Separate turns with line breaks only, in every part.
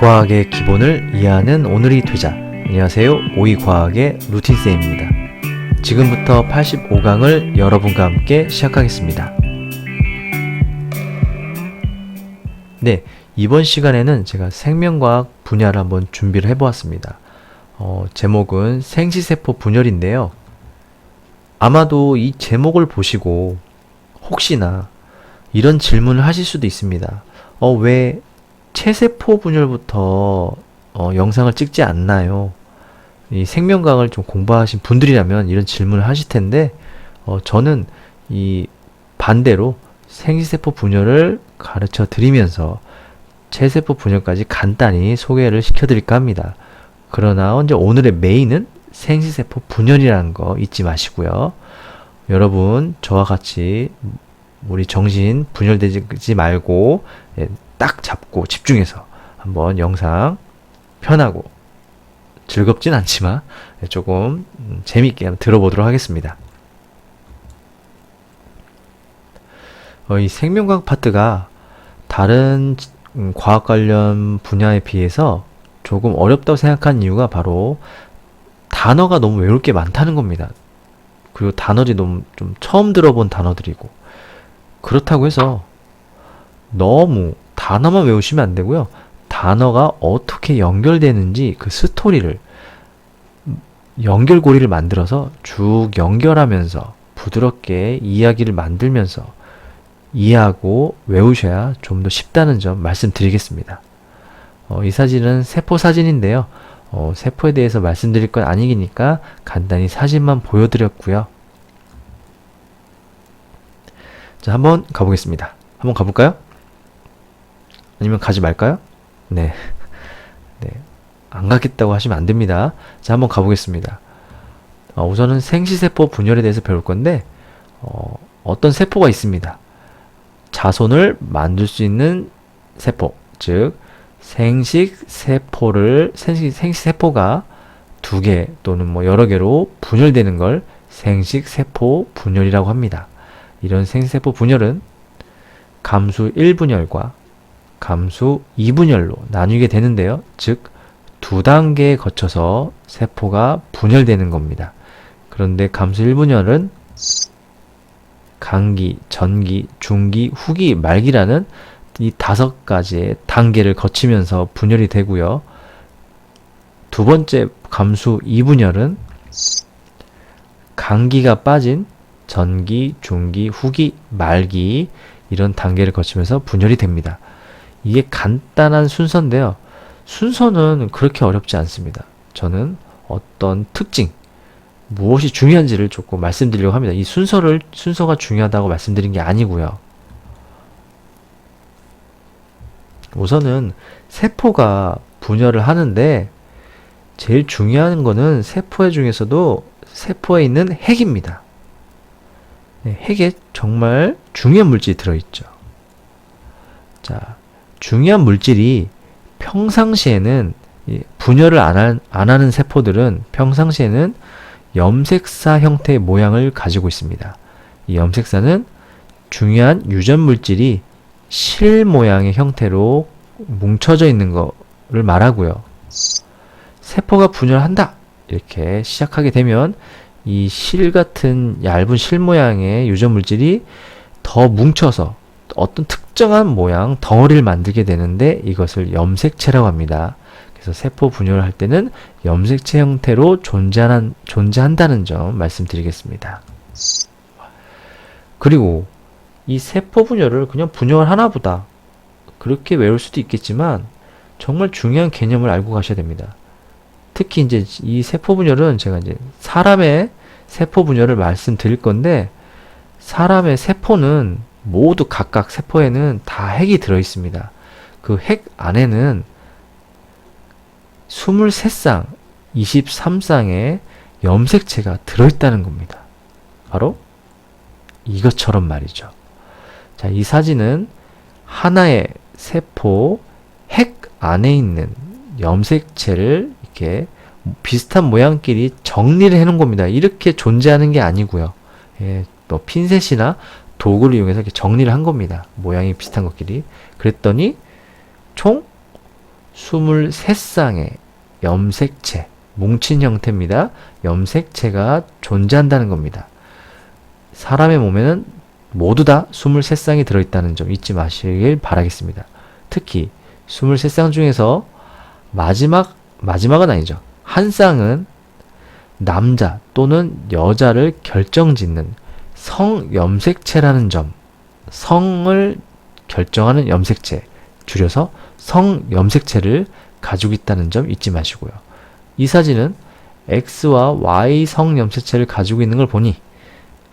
과학의 기본을 이해하는 오늘이 되자. 안녕하세요. 오이과학의 루틴쌤입니다. 지금부터 85강을 여러분과 함께 시작하겠습니다. 네, 이번 시간에는 제가 생명과학 분야를 한번 준비를 해보았습니다. 제목은 생시세포 분열인데요. 아마도 이 제목을 보시고 혹시나 이런 질문을 하실 수도 있습니다. 왜 체세포 분열부터 영상을 찍지 않나요? 이 생명과학을 좀 공부하신 분들이라면 이런 질문을 하실 텐데, 저는 이 반대로 생시세포 분열을 가르쳐 드리면서 체세포 분열까지 간단히 소개를 시켜드릴까 합니다. 그러나 오늘의 메인은 생시세포 분열이라는 거 잊지 마시고요. 여러분, 저와 같이 우리 정신 분열되지 말고 딱 잡고 집중해서 한번 영상 편하고 즐겁진 않지만 조금 재밌게 한번 들어보도록 하겠습니다. 이 생명과학 파트가 다른 과학 관련 분야에 비해서 조금 어렵다고 생각한 이유가 바로 단어가 너무 외울 게 많다는 겁니다. 그리고 단어들이 너무 좀 처음 들어본 단어들이고, 그렇다고 해서 너무 단어만 외우시면 안 되고요. 단어가 어떻게 연결되는지 그 스토리를, 연결고리를 만들어서 쭉 연결하면서 부드럽게 이야기를 만들면서 이해하고 외우셔야 좀 더 쉽다는 점 말씀드리겠습니다. 이 사진은 세포 사진인데요. 세포에 대해서 말씀드릴 건 아니니까 간단히 사진만 보여드렸고요. 자, 한번 가보겠습니다. 한번 가볼까요? 아니면 가지 말까요? 네. 안 가겠다고 하시면 안 됩니다. 자, 한번 가보겠습니다. 우선은 생시세포 분열에 대해서 배울 건데, 어떤 세포가 있습니다. 자손을 만들 수 있는 세포, 즉 생식세포가 두 개 또는 여러 개로 분열되는 걸 생식세포 분열이라고 합니다. 이런 생시세포 분열은 감수 1분열과 감수 2분열로 나뉘게 되는데요. 즉, 두 단계에 거쳐서 세포가 분열되는 겁니다. 그런데 감수 1분열은 간기, 전기, 중기, 후기, 말기라는 이 5가지의 단계를 거치면서 분열이 되고요. 두 번째 감수 2분열은 간기가 빠진 전기, 중기, 후기, 말기 이런 단계를 거치면서 분열이 됩니다. 이게 간단한 순서인데요. 순서는 그렇게 어렵지 않습니다. 저는 어떤 특징, 무엇이 중요한지를 조금 말씀드리려고 합니다. 이 순서가 중요하다고 말씀드린 게 아니고요. 우선은 세포가 분열을 하는데 제일 중요한 거는 세포 중에서도 세포에 있는 핵입니다. 핵에 정말 중요한 물질이 들어있죠. 자, 중요한 물질이 평상시에는 분열을 안 하는 세포들은 평상시에는 염색사 형태의 모양을 가지고 있습니다. 이 염색사는 중요한 유전 물질이 실 모양의 형태로 뭉쳐져 있는 거를 말하고요. 세포가 분열한다 이렇게 시작하게 되면 이 실 같은 얇은 실 모양의 유전 물질이 더 뭉쳐서 어떤 특정한 모양, 덩어리를 만들게 되는데 이것을 염색체라고 합니다. 그래서 세포 분열을 할 때는 염색체 형태로 존재한다는 점 말씀드리겠습니다. 그리고 이 세포 분열을 그냥 분열 하나보다 그렇게 외울 수도 있겠지만 정말 중요한 개념을 알고 가셔야 됩니다. 특히 이제 이 세포 분열은 제가 이제 사람의 세포 분열을 말씀드릴 건데, 사람의 세포는 모두 각각 세포에는 다 핵이 들어 있습니다. 그 핵 안에는 23쌍, 23쌍의 염색체가 들어있다는 겁니다. 바로 이것처럼 말이죠. 자, 이 사진은 하나의 세포 핵 안에 있는 염색체를 이렇게 비슷한 모양끼리 정리를 해놓은 겁니다. 이렇게 존재하는 게 아니고요. 핀셋이나 도구를 이용해서 이렇게 정리를 한 겁니다. 모양이 비슷한 것끼리. 그랬더니 총 23쌍의 염색체, 뭉친 형태입니다. 염색체가 존재한다는 겁니다. 사람의 몸에는 모두 다 23쌍이 들어있다는 점 잊지 마시길 바라겠습니다. 특히 23쌍 중에서 마지막은 아니죠. 한 쌍은 남자 또는 여자를 결정짓는 성염색체라는 점, 성을 결정하는 염색체, 줄여서 성염색체를 가지고 있다는 점 잊지 마시고요. 이 사진은 X와 Y 성염색체를 가지고 있는 걸 보니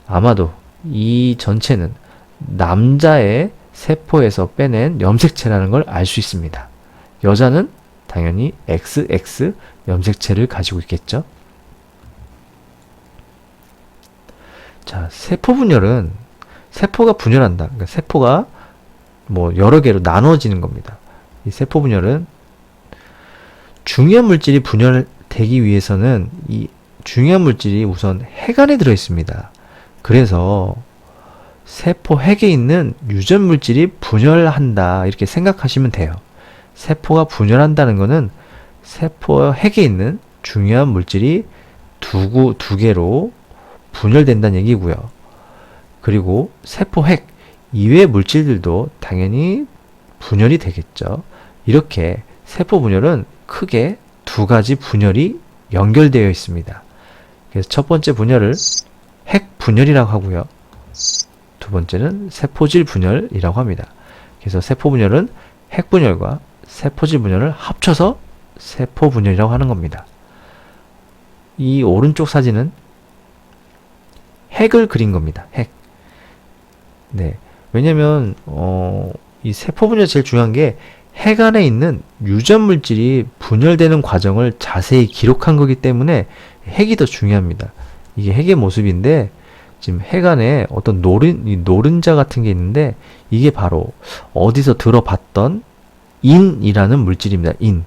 아마도 이 전체는 남자의 세포에서 빼낸 염색체라는 걸 알 수 있습니다. 여자는 당연히 XX 염색체를 가지고 있겠죠. 자, 세포 분열은 세포가 분열한다. 그러니까 세포가 뭐 여러 개로 나눠지는 겁니다. 이 세포 분열은 중요한 물질이 분열되기 위해서는 이 중요한 물질이 우선 핵 안에 들어 있습니다. 그래서 세포 핵에 있는 유전 물질이 분열한다 이렇게 생각하시면 돼요. 세포가 분열한다는 것은 세포 핵에 있는 중요한 물질이 두 개로 분열된다는 얘기고요. 그리고 세포 핵 이외의 물질들도 당연히 분열이 되겠죠. 이렇게 세포 분열은 크게 두 가지 분열이 연결되어 있습니다. 그래서 첫 번째 분열을 핵 분열이라고 하고요. 두 번째는 세포질 분열이라고 합니다. 그래서 세포 분열은 핵 분열과 세포질 분열을 합쳐서 세포 분열이라고 하는 겁니다. 이 오른쪽 사진은 핵을 그린 겁니다. 핵. 네. 왜냐면 이 세포 분열 제일 중요한 게 핵 안에 있는 유전 물질이 분열되는 과정을 자세히 기록한 거기 때문에 핵이 더 중요합니다. 이게 핵의 모습인데 지금 핵 안에 어떤 노른자 같은 게 있는데 이게 바로 어디서 들어봤던 인이라는 물질입니다. 인.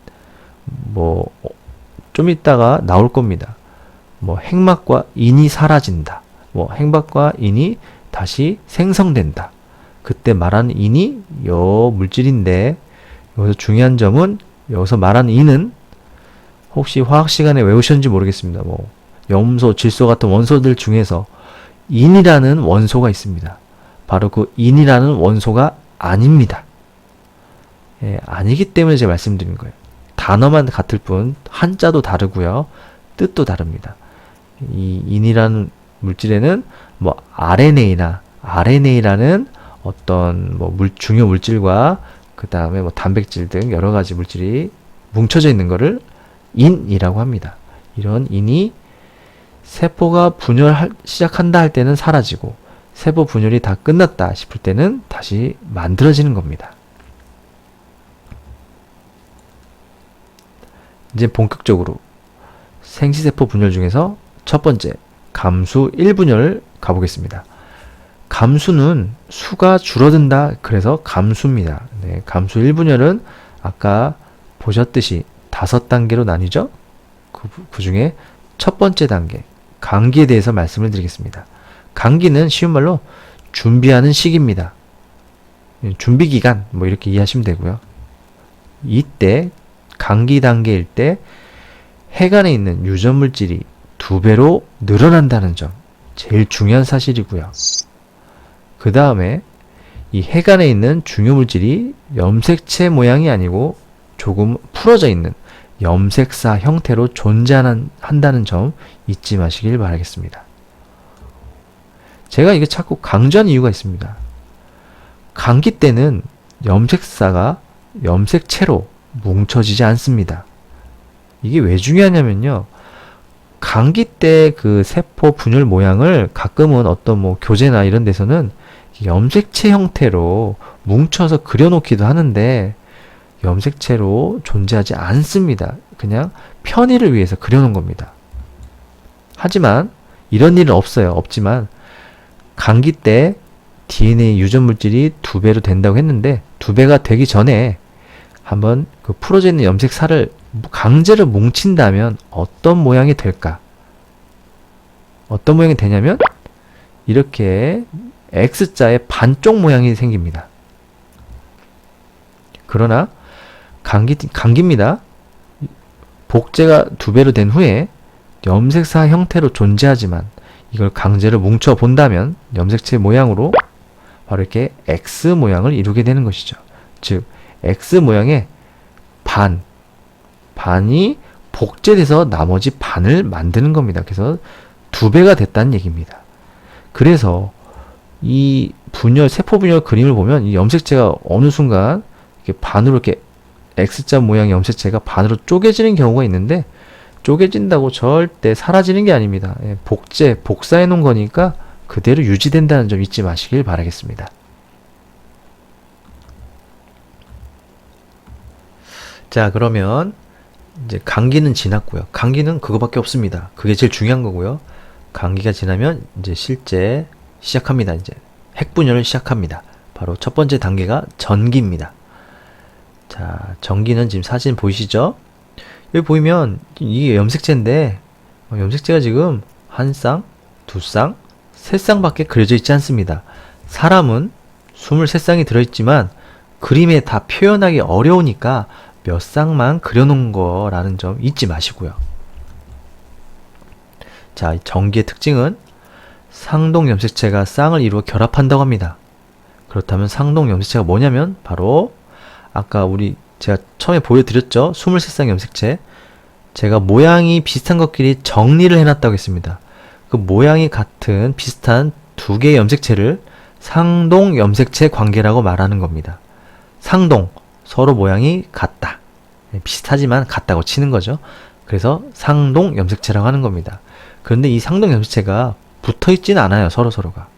뭐 좀 이따가 나올 겁니다. 뭐 핵막과 인이 사라진다. 뭐 핵막과 인이 다시 생성된다. 그때 말하는 인이 요 물질인데 여기서 중요한 점은 여기서 말하는 인은 혹시 화학 시간에 외우셨는지 모르겠습니다. 뭐 염소, 질소 같은 원소들 중에서 인이라는 원소가 있습니다. 바로 그 인이라는 원소가 아닙니다. 예, 아니기 때문에 제가 말씀드린 거예요. 단어만 같을 뿐 한자도 다르고요. 뜻도 다릅니다. 이 인이라는 물질에는 뭐 RNA라는 어떤 뭐 중요 물질과 그 다음에 뭐 단백질 등 여러 가지 물질이 뭉쳐져 있는 것을 인이라고 합니다. 이런 인이 세포가 시작한다 할 때는 사라지고 세포 분열이 다 끝났다 싶을 때는 다시 만들어지는 겁니다. 이제 본격적으로 생시세포 분열 중에서 첫 번째 감수 1분열을 가보겠습니다. 감수는 수가 줄어든다 그래서 감수입니다. 네, 감수 1분열은 아까 보셨듯이 5단계로 나뉘죠. 그 중에 첫 번째 단계 감기에 대해서 말씀을 드리겠습니다. 감기는 쉬운 말로 준비하는 시기입니다. 준비 기간 뭐 이렇게 이해하시면 되고요. 이때 감기 단계일 때 핵 안에 있는 유전 물질이 2배로 늘어난다는 점 제일 중요한 사실이고요. 그 다음에 이 핵 안에 있는 중요 물질이 염색체 모양이 아니고 조금 풀어져 있는 염색사 형태로 존재한다는 점 잊지 마시길 바라겠습니다. 제가 이게 자꾸 강조하는 이유가 있습니다. 감기 때는 염색사가 염색체로 뭉쳐지지 않습니다. 이게 왜 중요하냐면요. 감기 때 그 세포 분열 모양을 가끔은 어떤 뭐 교재나 이런 데서는 염색체 형태로 뭉쳐서 그려놓기도 하는데 염색체로 존재하지 않습니다. 그냥 편의를 위해서 그려놓은 겁니다. 하지만 이런 일은 없지만 감기 때 DNA 유전 물질이 2배로 된다고 했는데 2배가 되기 전에 한번 그 풀어져 있는 염색사를 강제로 뭉친다면 어떤 모양이 될까? 어떤 모양이 되냐면 이렇게 X자의 반쪽 모양이 생깁니다. 그러나 강기입니다. 복제가 2배로 된 후에 염색사 형태로 존재하지만 이걸 강제로 뭉쳐 본다면 염색체 모양으로 바로 이렇게 X 모양을 이루게 되는 것이죠. 즉 X 모양의 반이 복제돼서 나머지 반을 만드는 겁니다. 그래서 2배가 됐다는 얘기입니다. 그래서 이 세포 분열 그림을 보면 이 염색체가 어느 순간 이렇게 반으로 이렇게 X자 모양의 염색체가 반으로 쪼개지는 경우가 있는데, 쪼개진다고 절대 사라지는 게 아닙니다. 복사해 놓은 거니까 그대로 유지된다는 점 잊지 마시길 바라겠습니다. 자, 그러면 이제 감기는 지났고요. 감기는 그거밖에 없습니다. 그게 제일 중요한 거고요. 감기가 지나면 이제 실제 시작합니다. 이제 핵분열을 시작합니다. 바로 첫 번째 단계가 전기입니다. 자, 전기는 지금 사진 보이시죠? 여기 보이면 이게 염색체인데 염색체가 지금 한 쌍, 두 쌍, 세 쌍밖에 그려져 있지 않습니다. 사람은 23쌍이 들어있지만 그림에 다 표현하기 어려우니까 몇 쌍만 그려놓은 거라는 점 잊지 마시고요. 자, 전기의 특징은 상동 염색체가 쌍을 이루어 결합한다고 합니다. 그렇다면 상동 염색체가 뭐냐면 바로 아까 제가 처음에 보여드렸죠? 23쌍 염색체. 제가 모양이 비슷한 것끼리 정리를 해놨다고 했습니다. 그 모양이 같은 비슷한 2개의 염색체를 상동 염색체 관계라고 말하는 겁니다. 상동, 서로 모양이 같다. 비슷하지만 같다고 치는 거죠. 그래서 상동 염색체라고 하는 겁니다. 그런데 이 상동 염색체가 붙어있지는 않아요. 서로가.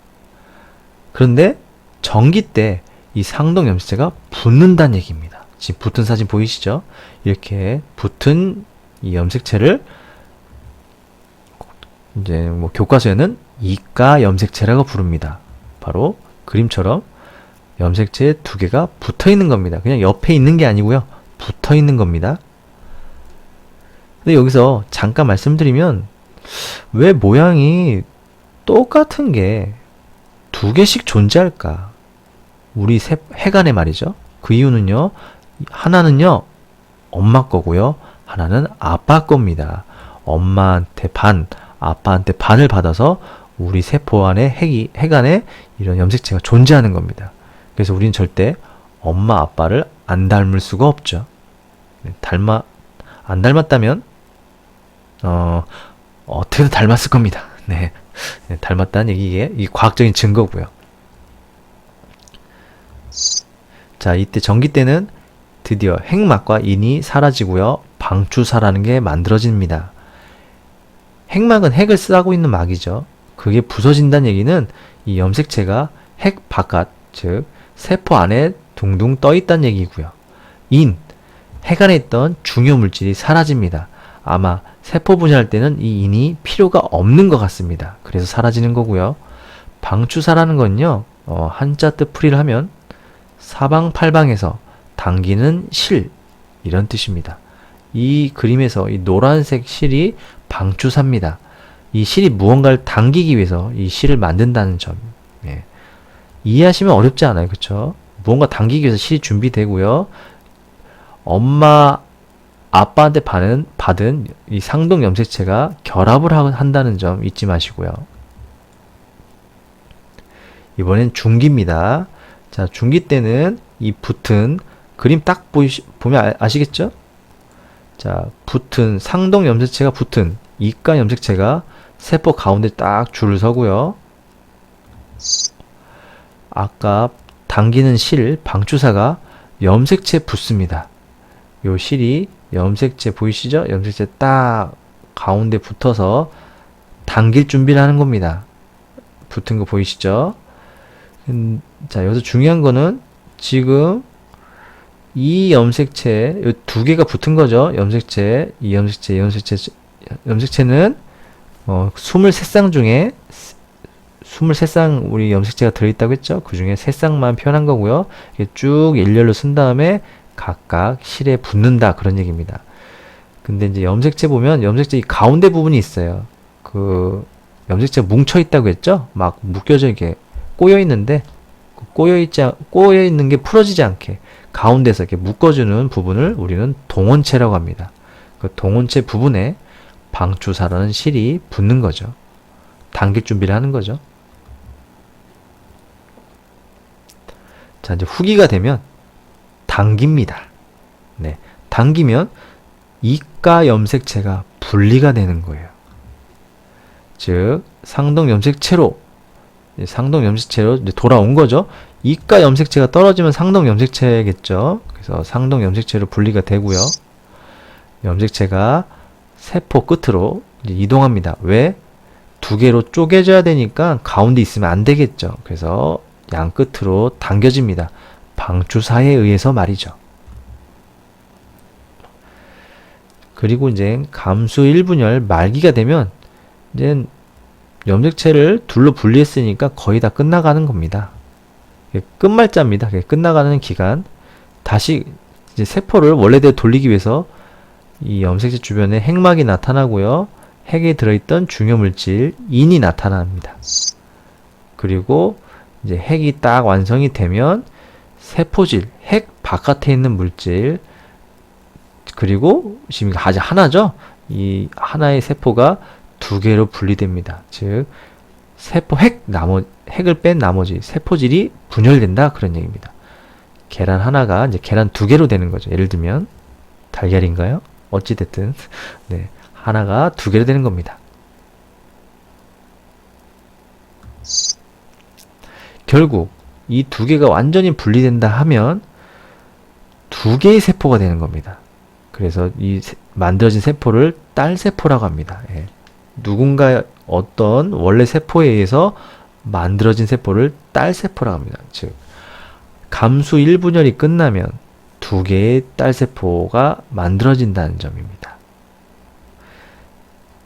그런데 전기 때 이 상동 염색체가 붙는다는 얘기입니다. 지금 붙은 사진 보이시죠? 이렇게 붙은 이 염색체를 이제 교과서에는 이가 염색체라고 부릅니다. 바로 그림처럼 염색체 2개가 붙어 있는 겁니다. 그냥 옆에 있는 게 아니고요. 붙어 있는 겁니다. 근데 여기서 잠깐 말씀드리면 왜 모양이 똑같은 게 2개씩 존재할까? 우리 해간에 말이죠. 그 이유는요. 하나는요. 엄마 거고요. 하나는 아빠 겁니다. 엄마한테 반, 아빠한테 반을 받아서 우리 세포 안에 해간에 이런 염색체가 존재하는 겁니다. 그래서 우리는 절대 엄마 아빠를 안 닮을 수가 없죠. 안 닮았다면 어떻게든 닮았을 겁니다. 네, 닮았다는 얘기에 이 과학적인 증거고요. 자, 이때 전기 때는 드디어 핵막과 인이 사라지고요. 방추사라는 게 만들어집니다. 핵막은 핵을 쓰고 있는 막이죠. 그게 부서진다는 얘기는 이 염색체가 핵 바깥, 즉 세포 안에 둥둥 떠 있다는 얘기고요. 핵 안에 있던 중요 물질이 사라집니다. 아마 세포 분열할 때는 이 인이 필요가 없는 것 같습니다. 그래서 사라지는 거고요. 방추사라는 건요. 한자 뜻 풀이를 하면 사방팔방에서 당기는 실, 이런 뜻입니다. 이 그림에서 이 노란색 실이 방추사입니다. 이 실이 무언가를 당기기 위해서 이 실을 만든다는 점. 이해하시면 어렵지 않아요. 그쵸? 무언가 당기기 위해서 실이 준비되고요. 엄마, 아빠한테 받은 이 상동 염색체가 결합을 한다는 점 잊지 마시고요. 이번엔 중기입니다. 자, 중기 때는 이 붙은 그림 딱 보면 아시겠죠? 자, 붙은 상동 염색체가 붙은 이가 염색체가 세포 가운데 딱 줄을 서고요. 아까 당기는 실, 방추사가 염색체에 붙습니다. 요 실이 염색체 보이시죠? 염색체 딱 가운데 붙어서 당길 준비를 하는 겁니다. 붙은 거 보이시죠? 자, 여기서 중요한 거는 지금 이 염색체, 이 2개가 붙은 거죠. 이 염색체는 23쌍 중에 23쌍 우리 염색체가 들어있다고 했죠. 그 중에 3쌍만 표현한 거고요. 이게 쭉 일렬로 쓴 다음에 각각 실에 붙는다, 그런 얘기입니다. 근데 이제 염색체 보면 염색체 이 가운데 부분이 있어요. 그 염색체가 뭉쳐 있다고 했죠. 막 묶여져 이게 꼬여 있는데 꼬여 있는 게 풀어지지 않게 가운데서 이렇게 묶어주는 부분을 우리는 동원체라고 합니다. 그 동원체 부분에 방추사라는 실이 붙는 거죠. 당길 준비를 하는 거죠. 자, 이제 후기가 되면 당깁니다. 네, 당기면 이가 염색체가 분리가 되는 거예요. 즉, 상동 염색체로 이제 돌아온 거죠. 이가 염색체가 떨어지면 상동 염색체겠죠. 그래서 상동 염색체로 분리가 되고요. 염색체가 세포 끝으로 이제 이동합니다. 왜? 두 개로 쪼개져야 되니까 가운데 있으면 안 되겠죠. 그래서 양 끝으로 당겨집니다. 방추사에 의해서 말이죠. 그리고 이제 감수 1분열 말기가 되면 이제 염색체를 둘로 분리했으니까 거의 다 끝나가는 겁니다. 끝말자입니다. 끝나가는 기간. 다시 이제 세포를 원래대로 돌리기 위해서 이 염색체 주변에 핵막이 나타나고요. 핵에 들어있던 중요물질 인이 나타납니다. 그리고 이제 핵이 딱 완성이 되면 세포질, 핵 바깥에 있는 물질, 그리고 지금 아직 하나죠? 이 하나의 세포가 두 개로 분리됩니다. 즉, 세포 핵을 뺀 나머지 세포질이 분열된다. 그런 얘기입니다. 계란 하나가 이제 계란 두 개로 되는 거죠. 예를 들면, 달걀인가요? 어찌됐든, 네. 하나가 두 개로 되는 겁니다. 결국, 이 두 개가 완전히 분리된다 하면 두 개의 세포가 되는 겁니다. 그래서 이 만들어진 세포를 딸세포라고 합니다. 예. 누군가 어떤 원래 세포에 의해서 만들어진 세포를 딸세포라고 합니다. 즉, 감수 1분열이 끝나면 두 개의 딸세포가 만들어진다는 점입니다.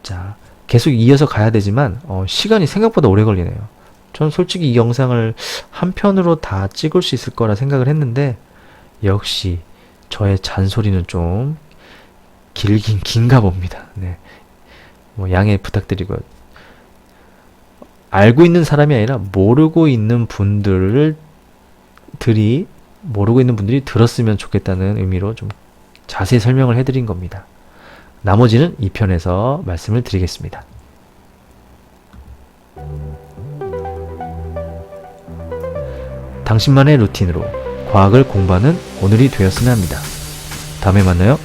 자, 계속 이어서 가야 되지만 시간이 생각보다 오래 걸리네요. 전 솔직히 이 영상을 한 편으로 다 찍을 수 있을 거라 생각을 했는데 역시 저의 잔소리는 좀 긴가 봅니다. 네. 뭐 양해 부탁드리고요. 알고 있는 사람이 아니라 모르고 있는 분들이 들었으면 좋겠다는 의미로 좀 자세히 설명을 해드린 겁니다. 나머지는 2편에서 말씀을 드리겠습니다. 당신만의 루틴으로 과학을 공부하는 오늘이 되었으면 합니다. 다음에 만나요.